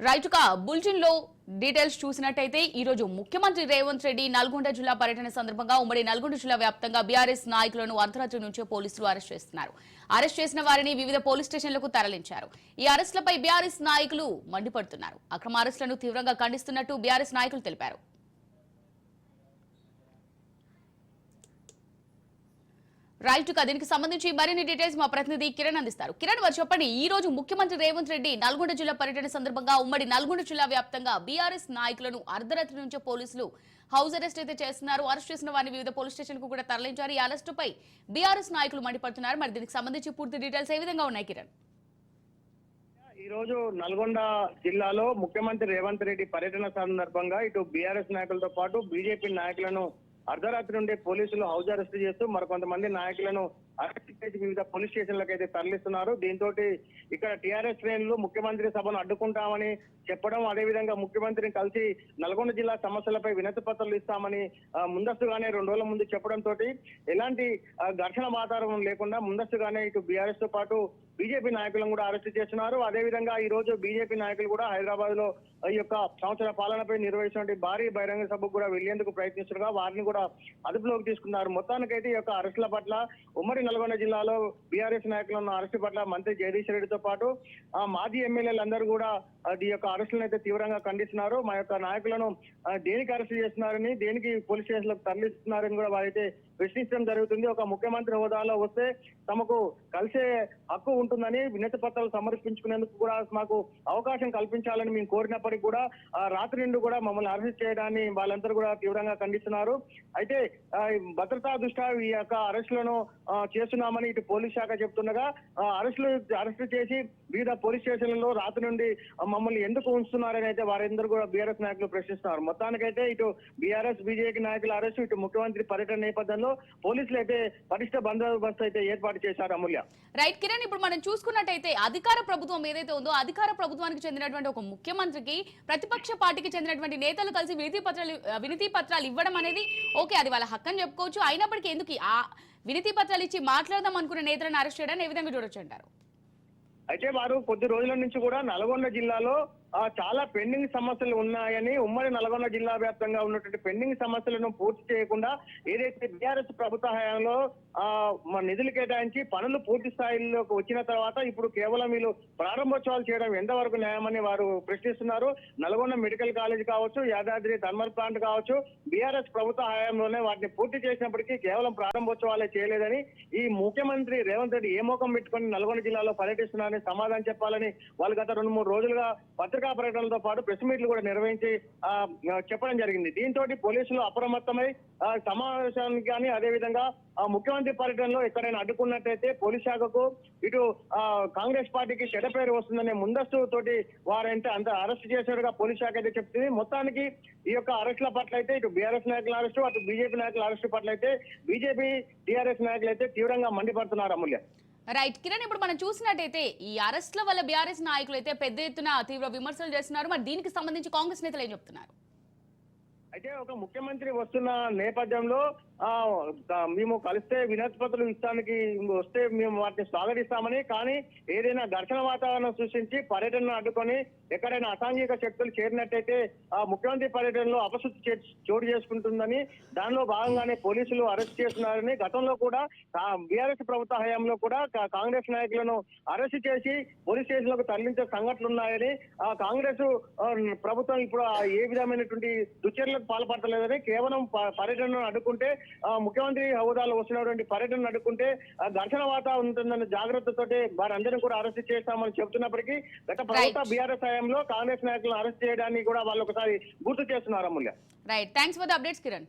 రైతుగా బులెటిన్ లో డీటెయిల్స్ చూసినట్టయితే ఈ రోజు ముఖ్యమంత్రి రేవంత్ రెడ్డి నల్గొండ జిల్లా పర్యటన సందర్భంగా ఉమ్మడి నల్గొండ జిల్లా వ్యాప్తంగా బీఆర్ఎస్ నాయకులను అర్ధరాత్రి నుంచే పోలీసులు అరెస్ట్ చేస్తున్నారు. అరెస్ట్ చేసిన వారిని వివిధ పోలీస్ స్టేషన్లకు తరలించారు. ఈ అరెస్టులపై బీఆర్ఎస్ నాయకులు మండిపడుతున్నారు. అక్రమ అరెస్టులను తీవ్రంగా ఖండిస్తున్నట్టు బీఆర్ఎస్ నాయకులు తెలిపారు. రైట్ గా దీనికి సంబంధించి మరిన్ని డీటెయిల్స్ మా ప్రతినిధి కిరణ్ అందిస్తారు. కిరణ్ వారు చెప్పండి, ఈ రోజు ముఖ్యమంత్రి రేవంత్ రెడ్డి నల్గొండ జిల్లా పర్యటన సందర్భంగా ఉమ్మడి నల్గొండ జిల్లా వ్యాప్తంగా బీఆర్ఎస్ నాయకులను అర్ధరాత్రి నుంచే పోలీసులు హౌస్ అరెస్ట్ అయితే చేస్తున్నారు. అరెస్ట్ చేసిన వారిని వివిధ పోలీస్ స్టేషన్ కు కూడా తరలించారు. ఈ అరెస్టుపై బీఆర్ఎస్ నాయకులు మండిపడుతున్నారు. మరి దీనికి సంబంధించి పూర్తి డీటెయిల్స్ ఏ విధంగా ఉన్నాయి కిరణ్? ఈ రోజు నల్గొండ జిల్లాలో ముఖ్యమంత్రి రేవంత్ రెడ్డి పర్యటన సందర్భంగా ఇటు బీఆర్ఎస్ నాయకులతో పాటు బీజేపీ నాయకులను అర్ధరాత్రి నుండి పోలీసులు హౌస్ అరెస్ట్ చేస్తూ మరికొంతమంది నాయకులను అరెస్ట్ చేసి వివిధ పోలీస్ స్టేషన్లకు అయితే తరలిస్తున్నారు. దీంతో ఇక్కడ టీఆర్ఎస్ శ్రేణులు ముఖ్యమంత్రి సభను అడ్డుకుంటామని చెప్పడం, అదేవిధంగా ముఖ్యమంత్రిని కలిసి నల్గొండ జిల్లా సమస్యలపై వినతి పత్రాలు ఇస్తామని ముందస్తుగానే 2 రోజుల ముందు చెప్పడంతో ఎలాంటి ఘర్షణ వాతావరణం లేకుండా ముందస్తుగానే ఇటు బీఆర్ఎస్ తో పాటు బీజేపీ నాయకులను కూడా అరెస్ట్ చేస్తున్నారు. అదేవిధంగా ఈ రోజు బీజేపీ నాయకులు కూడా హైదరాబాద్ లో ఈ యొక్క సంవత్సర పాలనపై నిర్వహించిన భారీ బహిరంగ సభకు కూడా వెళ్లేందుకు ప్రయత్నిస్తుండగా వారిని కూడా అదుపులోకి తీసుకున్నారు. మొత్తానికైతే ఈ యొక్క అరెస్టుల పట్ల ఉమ్మడి నల్గొండ జిల్లాలో బీఆర్ఎస్ నాయకులను అరెస్టు పట్ల మంత్రి జగదీష్ రెడ్డితో పాటు మాజీ ఎమ్మెల్యేలందరూ కూడా ఈ యొక్క అరెస్టులను అయితే తీవ్రంగా ఖండిస్తున్నారు. మా యొక్క నాయకులను దేనికి అరెస్ట్ చేస్తున్నారని, దేనికి పోలీస్ స్టేషన్లకు తరలిస్తున్నారని కూడా వారైతే ప్రశ్నించడం జరుగుతుంది. ఒక ముఖ్యమంత్రి హోదాలో వస్తే తమకు కలిసే హక్కు ఉంటుందని వినతి పత్రాలు సమర్పించుకునేందుకు కూడా మాకు అవకాశం కల్పించాలని మేము కోరినప్పటికీ కూడా రాత్రి నుండి కూడా మమ్మల్ని అరెస్ట్ చేయడాన్ని వాళ్ళందరూ కూడా తీవ్రంగా ఖండిస్తున్నారు. అయితే భద్రతా దృష్ట్యా ఈ యొక్క అరెస్టులను చేస్తున్నామని ఇటు పోలీస్ శాఖ చెప్తుండగా అరెస్టు చేసి వివిధ పోలీస్ స్టేషన్లలో రాత్రి నుండి మమ్మల్ని ఎందుకు ఉంచుతున్నారని అయితే వారందరూ కూడా బీఆర్ఎస్ నాయకులు ప్రశ్నిస్తున్నారు. మొత్తానికైతే ఇటు బీఆర్ఎస్ బీజేపీ నాయకుల అరెస్టు, ఇటు ముఖ్యమంత్రి పర్యటన నేపథ్యంలో పోలీసులు అయితే పటిష్ట బందోబస్తు అయితే ఏర్పాటు చేశారు. అమూల్య, రైట్ కిరణ్, ఇప్పుడు మనం చూసుకున్నట్టయితే అధికార ప్రభుత్వం ఏదైతే ఉందో అధికార ప్రభుత్వానికి చెందినటువంటి ఒక ముఖ్యమంత్రికి ప్రతిపక్ష పార్టీకి చెందినటువంటి నేతలు కలిసి వినతి పత్రాలు ఇవ్వడం అనేది ఓకే, అది వాళ్ళ హక్కు అని చెప్పుకోవచ్చు. అయినప్పటికీ ఎందుకు ఆ వినతి పత్రాలు ఇచ్చి మాట్లాడదాం అనుకున్న నేతలను అరెస్ట్ చేయడాన్ని ఏ విధంగా చూడొచ్చు అంటారు? అయితే వారు కొద్ది రోజుల నుంచి కూడా నల్గొండ జిల్లాలో చాలా పెండింగ్ సమస్యలు ఉన్నాయని, ఉమ్మడి నల్గొండ జిల్లా వ్యాప్తంగా ఉన్నటువంటి పెండింగ్ సమస్యలను పూర్తి చేయకుండా ఏదైతే బీఆర్ఎస్ ప్రభుత్వ హయాంలో నిధులు కేటాయించి పనులు పూర్తి స్థాయిలోకి వచ్చిన తర్వాత ఇప్పుడు కేవలం వీళ్ళు ప్రారంభోత్సవాలు చేయడం ఎంతవరకు న్యాయమని వారు ప్రశ్నిస్తున్నారు. నల్గొండ మెడికల్ కాలేజ్ కావచ్చు, యాదాద్రి థర్మల్ ప్లాంట్ కావచ్చు, బీఆర్ఎస్ ప్రభుత్వ హయాంలోనే వాటిని పూర్తి చేసినప్పటికీ కేవలం ప్రారంభోత్సవాలే చేయలేదని, ఈ ముఖ్యమంత్రి రేవంత్ రెడ్డి ఏ మోకం పెట్టుకుని నల్గొండ జిల్లాలో పర్యటిస్తున్నారని సమాధానం చెప్పాలని వాళ్ళు గత 2-3 రోజులుగా పత్రికా పర్యటనలతో పాటు ప్రెస్ మీట్లు కూడా నిర్వహించి చెప్పడం జరిగింది. దీంతో పోలీసులు అప్రమత్తమై సమావేశానికి కానీ అదేవిధంగా ముఖ్యమంత్రి పర్యటనలో ఎక్కడైనా అడ్డుకున్నట్టయితే పోలీస్ శాఖకు ఇటు కాంగ్రెస్ పార్టీకి చెడ్డ పేరు వస్తుందనే ముందస్తు తోటి వారంటే అంత అరెస్ట్ చేశారుగా పోలీస్ శాఖ అయితే చెప్తుంది. మొత్తానికి ఈ యొక్క అరెస్టుల పట్ల అయితే ఇటు బీఆర్ఎస్ నాయకుల అరెస్టు, అటు బీజేపీ నాయకుల అరెస్టు పట్ల అయితే బీజేపీ టీఆర్ఎస్ నాయకులు అయితే తీవ్రంగా మండిపడుతున్నారు. అమూల్య, రైట్ కిరణ్, ఇప్పుడు మనం చూసినట్టయితే ఈ అరెస్ట్ల వల్ల బీఆర్ఎస్ నాయకులు అయితే పెద్ద ఎత్తున తీవ్ర విమర్శలు చేస్తున్నారు. మరి దీనికి సంబంధించి కాంగ్రెస్ నేతలు ఏం చెప్తున్నారు? అయితే ఒక ముఖ్యమంత్రి వస్తున్న నేపథ్యంలో మేము కలిస్తే వినతి పత్రాలు ఇస్తానికి వస్తే మేము వాటిని స్వాగతిస్తామని, కానీ ఏదైనా ఘర్షణ వాతావరణం సృష్టించి పర్యటనను అడ్డుకొని ఎక్కడైనా అసాంఘిక శక్తులు చేరినట్టయితే ముఖ్యమంత్రి పర్యటనలో అపశృతి చోటు చేసుకుంటుందని, దానిలో భాగంగానే పోలీసులు అరెస్ట్ చేస్తున్నారని, గతంలో కూడా బీఆర్ఎస్ ప్రభుత్వ హయాంలో కూడా కాంగ్రెస్ నాయకులను అరెస్ట్ చేసి పోలీస్ స్టేషన్లకు తరలించే సంఘటనలు ఉన్నాయని, కాంగ్రెస్ ప్రభుత్వం ఇప్పుడు ఏ విధమైనటువంటి దుశ్చర్యలకు పాల్పడతలేదని, కేవలం పర్యటనను అడ్డుకుంటే ముఖ్యమంత్రి హోదాలో వస్తున్నటువంటి పర్యటనను అడ్డుకుంటే ఘర్షణ వాతావరణం ఉంటుందన్న జాగ్రత్తతోటి వారందరినీ కూడా అరెస్ట్ చేస్తామని చెబుతున్నప్పటికీ గత ప్రభుత్వ బీఆర్ఎస్ హయాంలో కాంగ్రెస్ నాయకులను అరెస్ట్ చేయడాన్ని కూడా వాళ్ళు ఒకసారి గుర్తు చేస్తున్నారు. Amulya, right, thanks for the updates Kiran.